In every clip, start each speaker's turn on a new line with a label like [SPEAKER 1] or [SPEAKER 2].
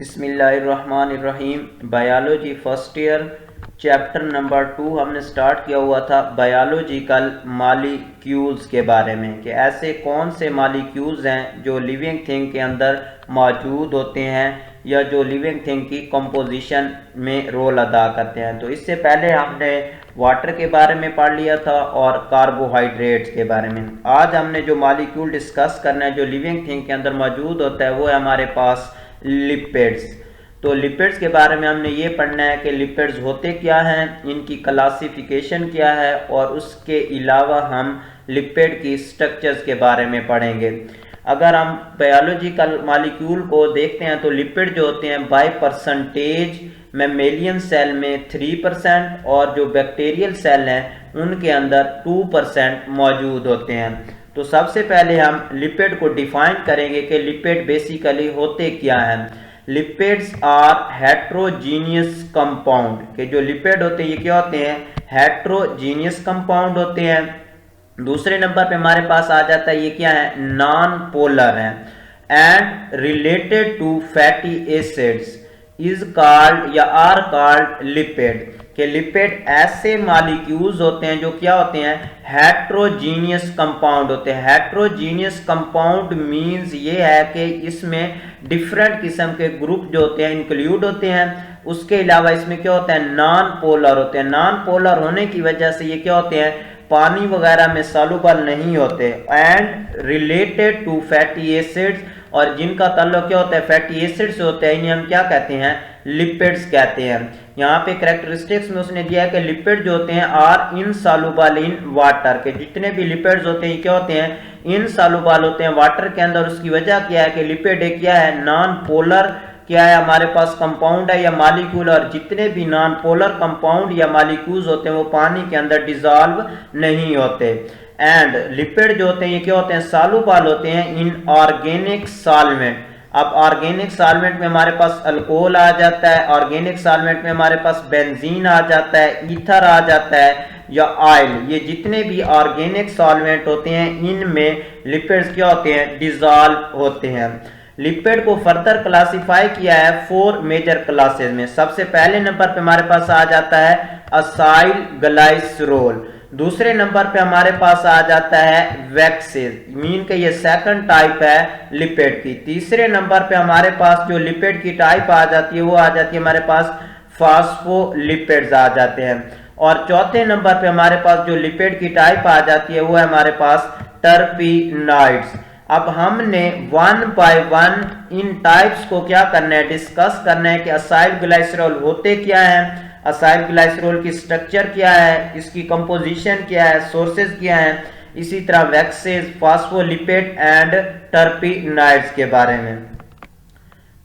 [SPEAKER 1] बिस्मिल्लाहिर्रहमानिर्रहीम। Biology first year chapter number 2 हमने start किया हुआ था बायोलॉजिकल मॉलिक्यूल्स के बारे में कि ऐसे कौन से मॉलिक्यूल्स हैं जो लिविंग थिंग के अंदर मौजूद होते हैं या जो लिविंग थिंग की कंपोजिशन में रोल अदा करते हैं। तो इससे पहले हमने वाटर के बारे में पढ़ लिया था और कार्बोहाइड्रेट्स के बारे में। आज हमने जो मॉलिक्यूल डिस्कस करना है जो लिविंग थिंग के अंदर मौजूद होता है वो है हमारे पास लिपिड्स। तो लिपिड्स के बारे में हमने ये पढ़ना है कि लिपिड्स होते क्या हैं, इनकी क्लासिफिकेशन क्या है और उसके अलावा हम लिपिड की स्ट्रक्चर्स के बारे में पढ़ेंगे। अगर हम बायोलॉजिकल मॉलिक्यूल को देखते हैं तो लिपिड जो होते हैं बाय परसेंटेज मैमेलियन सेल में 3% और जो बैक्टीरियल सेल हैं उनके अंदर 2% मौजूद होते हैं। तो सबसे पहले हम लिपिड को डिफाइन करेंगे कि लिपिड बेसिकली होते क्या हैं। लिपिड्स आर हेट्रोजीनियस कंपाउंड, के जो लिपिड होते हैं ये क्या होते हैं, हेट्रोजीनियस कंपाउंड होते हैं। दूसरे नंबर पे हमारे पास आ जाता है ये क्या है, नॉन पोलर है and related to fatty acids is called या आर कॉल्ड लिपिड। के लिपिड ऐसे मॉलिक्यूल्स होते हैं जो क्या होते हैं, हेट्रोजीनियस कंपाउंड होते हैं। हेट्रोजीनियस कंपाउंड मींस ये है कि इसमें डिफरेंट किस्म के ग्रुप जो होते हैं इंक्लूड होते हैं। उसके अलावा इसमें क्या होता है, नॉन पोलर होते हैं। नॉन पोलर होने की वजह से ये क्या होते हैं, पानी वगैरह में सॉल्युबल नहीं होते and related to fatty acids, और जिनका ताल्लुक क्या होता है, फैटी एसिड से होता है। इन्हें हम क्या कहते हैं, लिपिड्स कहते हैं। यहाँ पे कैरेक्टरिस्टिक्स में उसने दिया है कि लिपिड जो होते हैं आर इनसॉल्युबल इन वाटर, के जितने भी लिपिड्स होते हैं क्या होते हैं, इनसॉल्युबल होते हैं वाटर के अंदर। उसकी वजह क्या है कि लिपिड एक क्या है, नॉन पोलर क्या है हमारे पास कंपाउंड है या मॉलिक्यूल, और जितने भी नॉन पोलर कंपाउंड या मॉलिक्यूल्स होते हैं वो पानी के अंदर डिसॉल्व नहीं होते। एंड लिपिड जो होते हैं ये क्या होते हैं, सॉल्युबल होते हैं इन ऑर्गेनिक सॉल्वेंट। अब ऑर्गेनिक सॉल्वेंट में हमारे पास अल्कोहल आ जाता है, ऑर्गेनिक सॉल्वेंट में हमारे पास बेंजीन आ जाता है, ईथर आ जाता है या ऑयल। ये जितने भी ऑर्गेनिक सॉल्वेंट होते हैं इनमें लिपिड्स क्या होते हैं, डिसॉल्व होते हैं। लिपिड को फर्दर क्लासिफाई किया है 4 मेजर क्लासेस में। सबसे पहले नंबर पे हमारे पास आ जाता है असाइल ग्लाइसरोल। दूसरे नंबर पे हमारे पास आ जाता है वैक्सेस, मीन के ये सेकंड टाइप है लिपिड की। तीसरे नंबर पे हमारे पास जो लिपिड की टाइप आ जाती है वो आ जाती है हमारे पास फॉस्फोलिपिड्स आ जाते हैं। और चौथे नंबर पे हमारे पास जो लिपिड की टाइप आ जाती है वो है हमारे पास टर्पीनॉइड्स। अब हमने 1 बाय 1 इन टाइप्स को क्या करना है, डिस्कस करना है कि असाइल ग्लाइसरोल होते क्या हैं, असाइल ग्लाइसरोल की स्ट्रक्चर क्या है, इसकी कंपोजिशन क्या है, सोर्सेज क्या है, इसी तरह वैक्सेस, फॉस्फोलिपिड एंड टर्पीनॉइड्स के बारे में।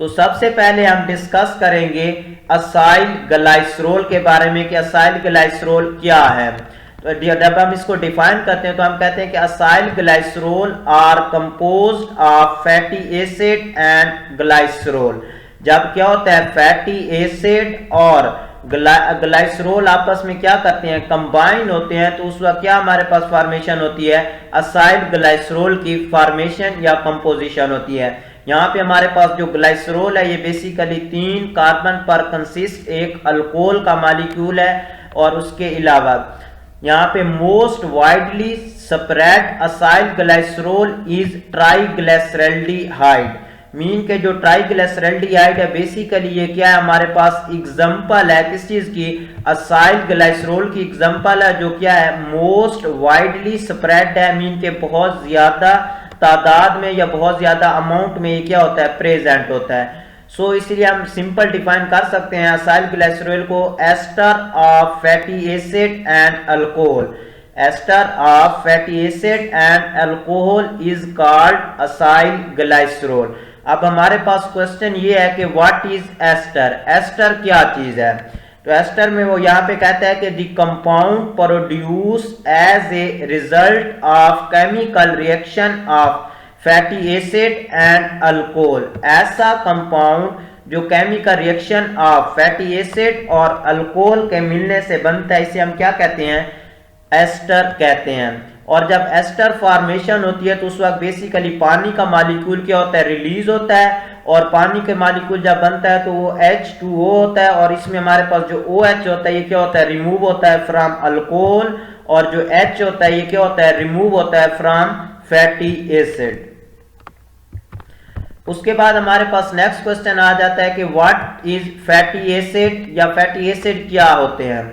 [SPEAKER 1] तो सबसे पहले हम डिस्कस करेंगे असाइल ग्लाइसरोल के बारे में कि असाइल ग्लाइसरोल क्या है। तो जब हम इसको डिफाइन करते हैं तो हम कहते हैं कि acyl glycerol are composed of fatty acid and glycerol. जब क्या होता है, फैटी एसिड और ग्लाइसरोल आपस में क्या करते हैं, कंबाइन होते हैं, तो उस वक्त क्या हमारे पास फॉर्मेशन होती है, असाइल ग्लाइसरोल की फॉर्मेशन या कंपोजिशन होती है। यहाँ पे हमारे पास जो ग्लाइसरोल है ये बेसिकली 3 कार्बन पर कंसिस्ट एक अल्कोहल का मॉलिक्यूल है। और उसके अलावा यहाँ पे most widely spread acyl glycerol is triglyceraldehyde, mean के जो ट्राइग्लिसरैल्डिहाइड है बेसिकली ये क्या है हमारे पास एग्जांपल है किस चीज की, असाइल ग्लाइसरोल की एग्जांपल है जो क्या है, मोस्ट वाइडली स्प्रेड है, मीन के बहुत ज्यादा तादाद में या बहुत ज्यादा अमाउंट में ये क्या होता है, प्रेजेंट होता है। सो इसलिए हम सिंपल डिफाइन कर सकते हैं असाइल ग्लाइसरोल को ester of fatty acid and alcohol. Ester of fatty acid and alcohol is called acyl glycerol. अब हमारे पास क्वेश्चन ये है कि व्हाट इज एस्टर, एस्टर क्या चीज है। तो एस्टर में वो यहाँ पे कहता है कि the compound produce as a result of chemical reaction of fatty acid and alcohol. ऐसा कंपाउंड जो chemical reaction of fatty acid और अल्कोहल के मिलने से बनता है इसे हम क्या कहते हैं, एस्टर कहते हैं। और जब एस्टर फॉर्मेशन होती है तो उस वक्त बेसिकली पानी का मॉलिक्यूल क्या होता है, रिलीज होता है और पानी के मालिक्यूल जब बनता है तो वो H2O होता है, और इसमें हमारे पास जो OH होता है ये क्या होता है, रिमूव होता है फ्रॉम अल्कोहल, और जो H होता है ये क्या होता है, रिमूव होता है फ्रॉम फैटी एसिड। उसके बाद हमारे पास नेक्स्ट क्वेश्चन आ जाता है कि व्हाट इज फैटी एसिड, या फैटी एसिड क्या होते हैं।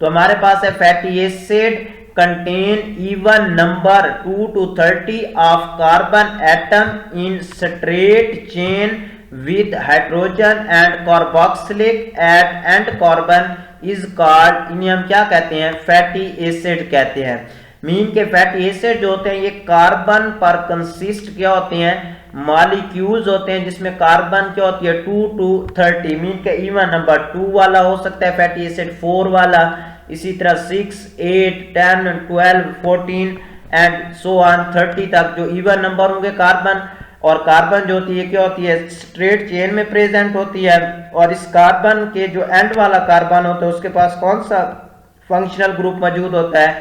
[SPEAKER 1] तो हमारे पास है fatty acid contain even number 2 to 30 of carbon atom in straight chain with hydrogen and carboxylic at end carbon is called, इन्हें हम क्या कहते हैं, फैटी एसिड कहते हैं। मीन के फैटी एसिड जो होते हैं ये कार्बन पर कंसिस्ट क्या होते हैं, मॉलिक्यूल्स होते हैं जिसमें कार्बन क्या होती है 2 to 30, मीन के इवन नंबर 2 वाला हो सकता है फैटी एसिड, 4 वाला, इसी तरह 6, 8, 10, 12, 14 एंड सो ऑन 30 तक जो इवन नंबर होंगे कार्बन। और कार्बन जो होती है क्या होती है, स्ट्रेट चेन में प्रेजेंट होती है, और इस कार्बन के जो एंड वाला कार्बन होता है उसके पास कौन सा फंक्शनल ग्रुप मौजूद होता है,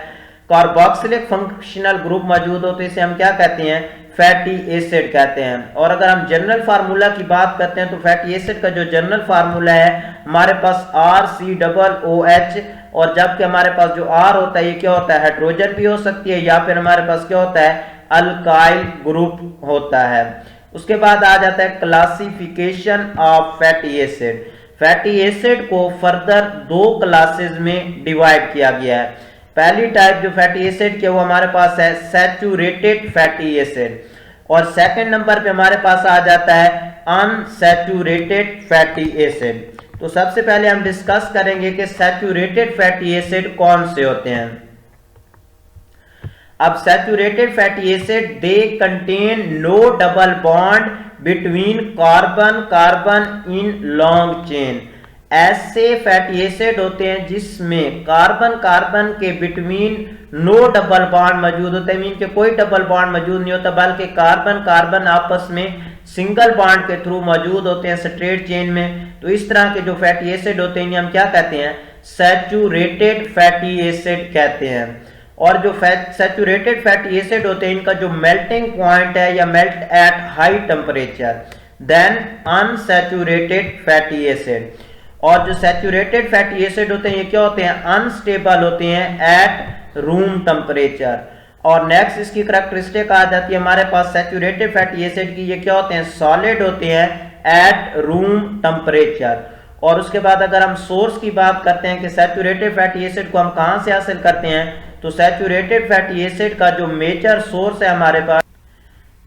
[SPEAKER 1] कार्बोक्सिलिक फंक्शनल ग्रुप मौजूद होते हैं, इसे हम क्या कहते हैं, फैटी एसिड कहते हैं। और अगर हम जनरल फार्मूला की बात करते हैं तो फैटी एसिड का जो जनरल फार्मूला है हमारे पास RCOOH, और जबकि हमारे पास जो R होता है ये क्या होता है, हाइड्रोजन भी हो सकती है, या फिर हमारे पास क्या होता है, अल्काइल ग्रुप होता है। उसके बाद आ जाता है classification of fatty acid. Fatty acid को फर्दर 2 क्लासेस में डिवाइड किया गया है। पहली टाइप जो फैटी एसिड की वो हमारे पास है सैचुरेटेड फैटी एसिड, और सेकंड नंबर पे हमारे पास आ जाता है अनसैचुरेटेड फैटी एसिड। तो सबसे पहले हम डिस्कस करेंगे कि सैचुरेटेड फैटी एसिड कौन से होते हैं। अब saturated fatty acid they contain no double bond between carbon carbon in long chain. ऐसे फैटी एसिड होते हैं जिसमें कार्बन कार्बन के बिटवीन नो डबल बॉन्ड मौजूद होते हैं, मीन के कोई डबल बॉन्ड मौजूद नहीं होता, बल्कि कार्बन कार्बन आपस में सिंगल बॉन्ड के थ्रू मौजूद होते हैं स्ट्रेट चेन में। तो इस तरह के जो फैटी एसिड होते हैं इन्हें हम क्या कहते हैं, सैचुरेटेड फैटी एसिड कहते हैं। और जो सैचुरेटेड फैटी एसिड होते हैं इनका जो मेल्टिंग पॉइंट है या melt at high temperature than unsaturated fatty acid. और जो सैचुरेटेड फैटी एसिड होते हैं ये क्या होते हैं, अनस्टेबल होते हैं एट रूम टेम्परेचर। और नेक्स्ट इसकी करैक्टरिस्टिक आ जाती है हमारे पास सैचुरेटेड फैटी एसिड की, ये क्या होते हैं, सॉलिड होते हैं एट रूम टेम्परेचर। और उसके बाद अगर हम सोर्स की बात करते हैं कि सैचुरेटेड फैटी एसिड को हम कहां से हासिल करते हैं, तो सैचुरेटेड फैटी एसिड का जो मेजर सोर्स है हमारे पास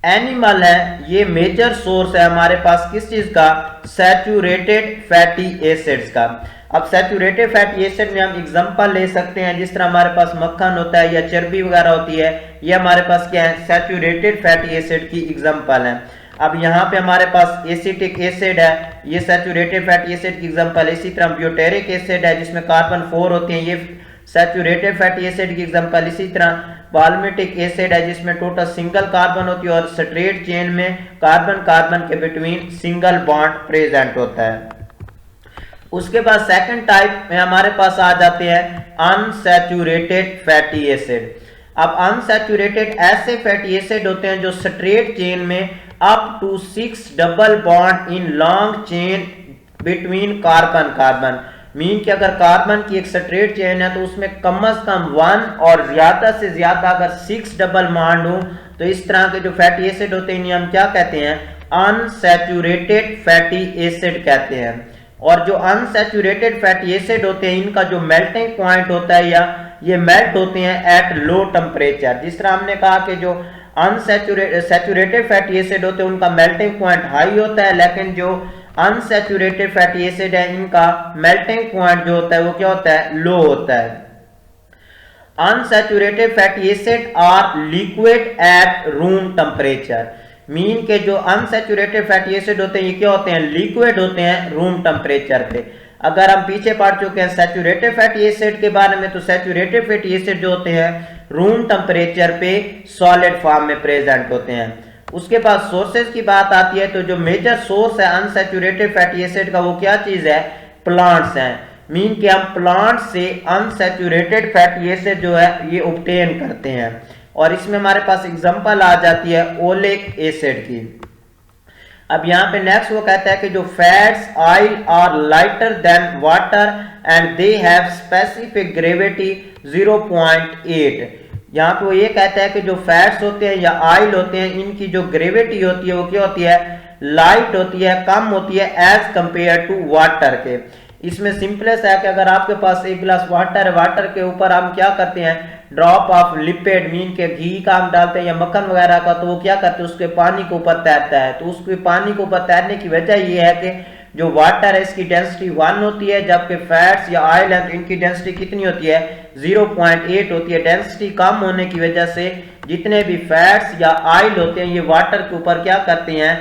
[SPEAKER 1] एनिमल है, ये मेजर सोर्स है हमारे पास किस चीज का, सैचुरेटेड फैटी एसिड्स का। अब सैचुरेटेड फैटी एसिड में हम एग्जांपल ले सकते हैं, जिस तरह हमारे पास मक्खन होता है या चर्बी वगैरह होती है, ये हमारे पास क्या है, सैचुरेटेड फैटी एसिड की एग्जांपल है। अब यहाँ पे हमारे पास एसिटिक एसिड है, ये सैचुरेटेड फैटी एसिड की एग्जांपल है। इसी तरह ब्यूटेरिक एसिड है जिसमें कार्बन 4 होती है, ये सैचुरेटेड फैटी एसिड की एग्जांपल। इसी तरह पाल्मिटिक एसिड है जिसमें टोटल सिंगल कार्बन होती है और स्ट्रेट चेन में कार्बन कार्बन के बिटवीन सिंगल बॉन्ड प्रेजेंट होता है। उसके बाद सेकंड टाइप में हमारे पास आ जाते हैं अनसैचुरेटेड फैटी एसिड। अब अनसैचुरेटेड ऐसे फैटी एसिड होते हैं जो स्ट्रेट चेन में up to 6 double bond in long chain between carbon carbon, mean कि अगर कार्बन की एक स्ट्रेट चेन है तो उसमें कम से कम 1 और ज्यादा से ज्यादा अगर 6 डबल बॉन्ड हो, तो इस तरह के जो फैटी एसिड होते हैं इन्हें हम क्या कहते हैं, अनसैचुरेटेड फैटी एसिड कहते हैं। और जो अनसैचुरेटेड फैटी एसिड होते हैं इनका जो मेल्टिंग पॉइंट होता है या ये मेल्ट होते हैं एट लो टेम्परेचर। जिस तरह हमने कहा कि जो सैचुरेटेड फैटी एसिड होते हैं उनका मेल्टिंग पॉइंट हाई होता है, लेकिन जो अनसैचुरेटेड फैटी एसिड है इनका मेल्टिंग पॉइंट जो होता है वो क्या होता है, लो होता है। Unsaturated fatty acid are liquid at room temperature, mean के जो अनसैचुरेटेड फैटी एसिड होते हैं ये क्या होते हैं, लिक्विड होते हैं रूम टेम्परेचर पे। अगर हम पीछे पढ़ चुके हैं सैचुरेटेड फैटी एसिड के बारे में, तो सैचुरेटेड फैटी एसिड जो होते हैं रूम टेम्परेचर पे सॉलिड फॉर्म में प्रेजेंट होते हैं। उसके बाद सोर्सेज की बात आती है, तो जो मेजर सोर्स है अनसैचुरेटेड फैटी एसिड का वो क्या चीज है, प्लांट्स हैं। मीन कि हम प्लांट से अनसैचुरेटेड फैटी एसिड जो है ये ऑब्टेन करते हैं। और इसमें हमारे पास एग्जांपल आ जाती है ओलिक एसिड की। अब यहाँ पे नेक्स्ट वो कहता है कि जो fats oil are lighter than water and they have specific gravity 0.8। यहाँ पे वो ये कहता है कि जो फैट्स होते हैं या ऑयल होते हैं, इनकी जो ग्रेविटी होती है वो क्या होती है, लाइट होती है, कम होती है एज कंपेयर टू वाटर के। इसमें सिंपलेस्ट है कि अगर आपके पास एक गिलास वाटर है, वाटर के ऊपर हम क्या करते हैं, ड्रॉप ऑफ लिपिड मीन के घी का हम डालते हैं या मक्खन वगैरह का, तो वो क्या करते हैं, उसके पानी के ऊपर तैरता है। तो उसके पानी के ऊपर तैरने की वजह ये है कि जो वाटर है इसकी डेंसिटी 1 होती है, जबकि फैट्स या ऑयल है तो इनकी डेंसिटी कितनी होती है, 0.8 होती है। डेंसिटी कम होने की वजह से जितने भी फैट्स या ऑयल होते हैं ये वाटर के ऊपर क्या करते हैं,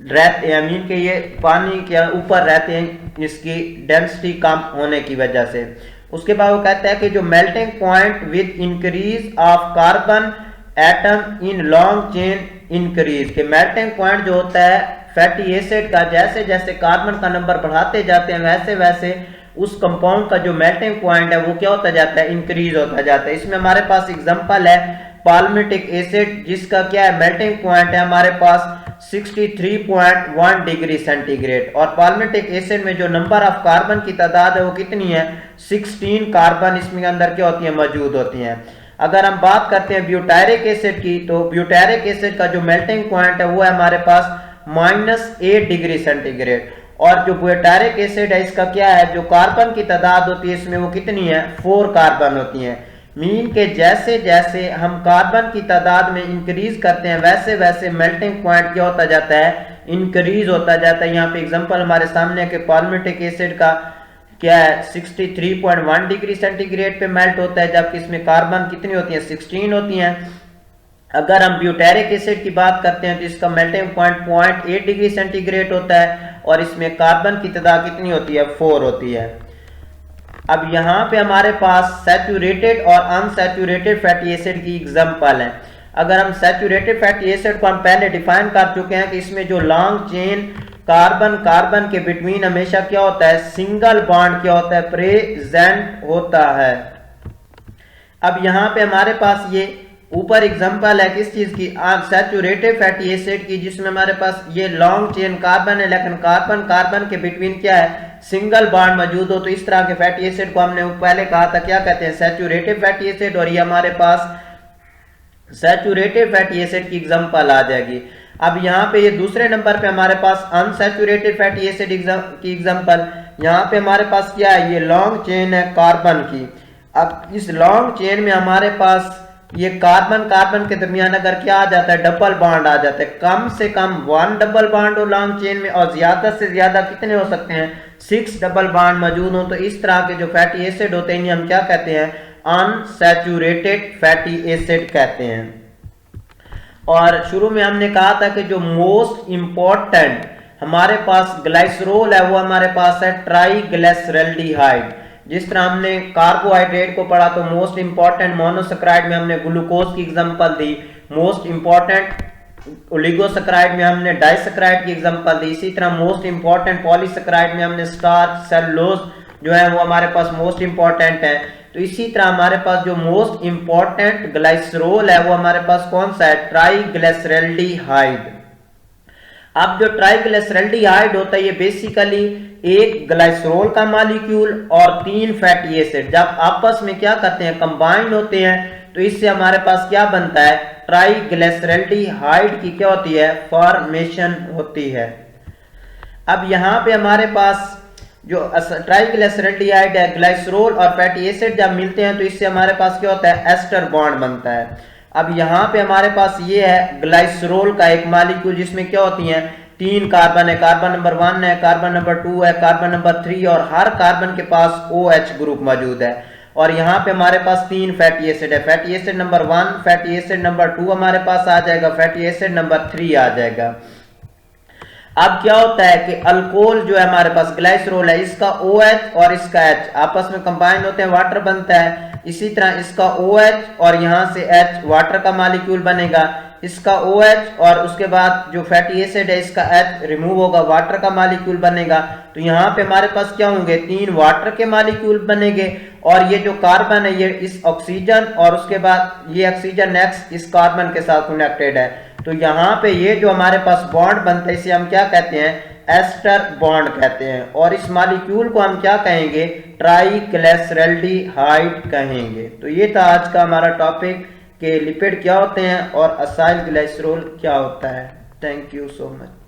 [SPEAKER 1] रहते हैं, मीन के ये पानी के ऊपर रहते हैं, इसकी डेंसिटी कम होने की वजह से। उसके बाद वो कहता है कि जो melting point with increase of carbon atom in long chain increase, के मेल्टिंग पॉइंट जो होता है फैटी एसिड का, जैसे जैसे कार्बन का नंबर बढ़ाते जाते हैं वैसे वैसे उस कंपाउंड का जो मेल्टिंग पॉइंट है वो क्या होता जाता है, इंक्रीज होता जाता है। इसमें हमारे पास एग्जांपल है पाल्मिटिक एसिड, जिसका क्या है, मेल्टिंग पॉइंट है हमारे पास 63.1 डिग्री सेंटीग्रेड, और पाल्मिटिक एसिड में जो नंबर ऑफ कार्बन की तादाद है वो कितनी है, 16 कार्बन इसमें अंदर क्या होती है, मौजूद होती हैं। अगर हम बात करते हैं ब्यूटायरिक एसिड की, तो ब्यूटायरिक एसिड का जो मेल्टिंग पॉइंट है वो है हमारे पास -8 डिग्री सेंटीग्रेड, और जो ब्यूटायरिक एसिड है इसका क्या है, जो कार्बन की तादाद होती है इसमें वो कितनी है, 4 कार्बन होती हैं। मीन के जैसे जैसे हम कार्बन की तादाद में इंक्रीज करते हैं वैसे वैसे मेल्टिंग पॉइंट क्या होता जाता है, इंक्रीज होता जाता है। यहाँ पे एग्जांपल हमारे सामने के पाल्मिटिक एसिड का क्या है, 63.1 डिग्री सेंटीग्रेड पे मेल्ट होता है, जबकि इसमें कार्बन कितनी होती है, 16 होती हैं। अगर हम ब्यूटायरिक एसिड की बात करते हैं तो इसका मेल्टिंग पॉइंट 0.8 डिग्री सेंटीग्रेड होता है, और इसमें कार्बन की तादाद कितनी होती है, 4 होती है। अब यहाँ पे हमारे पास सैचुरेटेड और अनसैचुरेटेड फैटी एसिड की एग्जांपल है। अगर हम सैचुरेटेड फैटी एसिड को हम पहले डिफाइन कर चुके हैं कि इसमें जो लॉन्ग चेन कार्बन कार्बन के बिटवीन हमेशा क्या होता है, सिंगल बॉन्ड क्या होता है, प्रेजेंट होता है। अब यहाँ पे हमारे पास ये ऊपर एग्जांपल है किस चीज की, सैचुरेटेड फैटी एसिड की, जिसमें हमारे पास ये लॉन्ग चेन कार्बन है लेकिन कार्बन कार्बन के बिटवीन क्या है, सिंगल बॉन्ड मौजूद हो। तो इस तरह के फैटी एसिड को हमने पहले कहा था क्या कहते हैं, सैचुरेटेड फैटी एसिड, और ये हमारे पास सैचुरेटेड फैटी एसिड की एग्जांपल आ जाएगी। अब यहाँ पे ये दूसरे नंबर पे हमारे पास अनसैचुरेटेड फैटी एसिड की एग्जांपल, यहाँ पे हमारे पास क्या है, ये लॉन्ग चेन है कार्बन की। अब इस लॉन्ग चेन में हमारे पास ये कार्बन कार्बन के दरमियान अगर क्या आ जाता है, डबल बॉन्ड आ जाता है, कम से कम 1 डबल बॉन्ड हो लॉन्ग चेन में, और ज्यादा से ज्यादा कितने हो सकते हैं, 6 डबल बॉन्ड मौजूद हो। तो इस तरह के जो फैटी एसिड होते हैं हम क्या कहते हैं, अनसैचुरेटेड फैटी एसिड कहते हैं। और शुरू में हमने कहा था कि जो मोस्ट इंपॉर्टेंट हमारे पास ग्लाइसरोल है वो हमारे पास है ट्राइग्लिसरैल्डिहाइड। जिस तरह हमने कार्बोहाइड्रेट को पढ़ा तो मोस्ट इंपॉर्टेंट मोनोसैकेराइड में हमने ग्लूकोज की एग्जांपल दी, मोस्ट इंपॉर्टेंट ओलिगोसैकेराइड में हमने डाइसैकेराइड की एग्जांपल दी। इसी तरह मोस्ट इंपॉर्टेंट पॉलीसैकेराइड में हमने स्टार्च सेलुलोज जो है वो हमारे पास मोस्ट इंपॉर्टेंट है। तो इसी तरह हमारे पास जो मोस्ट इंपॉर्टेंट ग्लाइसरोल है वो हमारे पास कौन सा है, ट्राइग्लिसरैल्डिहाइड। अब जो ट्राइग्लिसरैल्डिहाइड होता है ये बेसिकली एक ग्लाइसरोल का मॉलिक्यूल और 3 फैटी एसिड जब आपस में क्या करते हैं, कंबाइन होते हैं, तो इससे हमारे पास क्या बनता है, ट्राइग्लिसरैल्डिहाइड की क्या होती है, फॉर्मेशन होती है। अब यहाँ पे हमारे पास जो ट्राइग्लिसरैल्डिहाइड है, ग्लाइसरोल और फैटी एसिड जब मिलते हैं तो इससे हमारे पास क्या होता है, एस्टर बॉन्ड बनता है। अब यहाँ पे हमारे पास ये है ग्लाइसरोल का एक मॉलिक्यूल जिसमें क्या होती हैं, 3 कार्बन है, कार्बन नंबर 1 है, कार्बन नंबर 2 है, कार्बन नंबर 3, और हर कार्बन के पास OH ग्रुप मौजूद है। और यहाँ पे हमारे पास 3 फैटी एसिड है, fatty acid number 1, fatty acid number 2 हमारे पास आ जाएगा, फैटी एसिड नंबर 3 आ जाएगा। अब क्या होता है कि अल्कोहल जो है हमारे पास ग्लाइसरोल है, इसका OH और इसका H आपस में कंबाइन होते हैं, वाटर बनता है। इसी तरह इसका OH और यहाँ से H वाटर का मॉलिक्यूल बनेगा, इसका OH और उसके बाद जो फैटी एसिड है इसका H रिमूव होगा, वाटर का मॉलिक्यूल बनेगा। तो यहाँ पे हमारे पास क्या होंगे, 3 वाटर के मॉलिक्यूल बनेंगे, और ये जो कार्बन है ये इस ऑक्सीजन और उसके बाद ये ऑक्सीजन नेक्स्ट इस कार्बन के साथ कनेक्टेड है। तो यहाँ पे ये जो हमारे पास बॉन्ड बनता है इसे हम क्या कहते हैं, एस्टर बॉन्ड कहते हैं। और इस मॉलिक्यूल को हम क्या कहेंगे, ट्राइग्लिसरॉल्डिहाइड कहेंगे। तो ये था आज का हमारा टॉपिक कि लिपिड क्या होते हैं और असाइल ग्लिसरॉल क्या होता है। Thank you so much.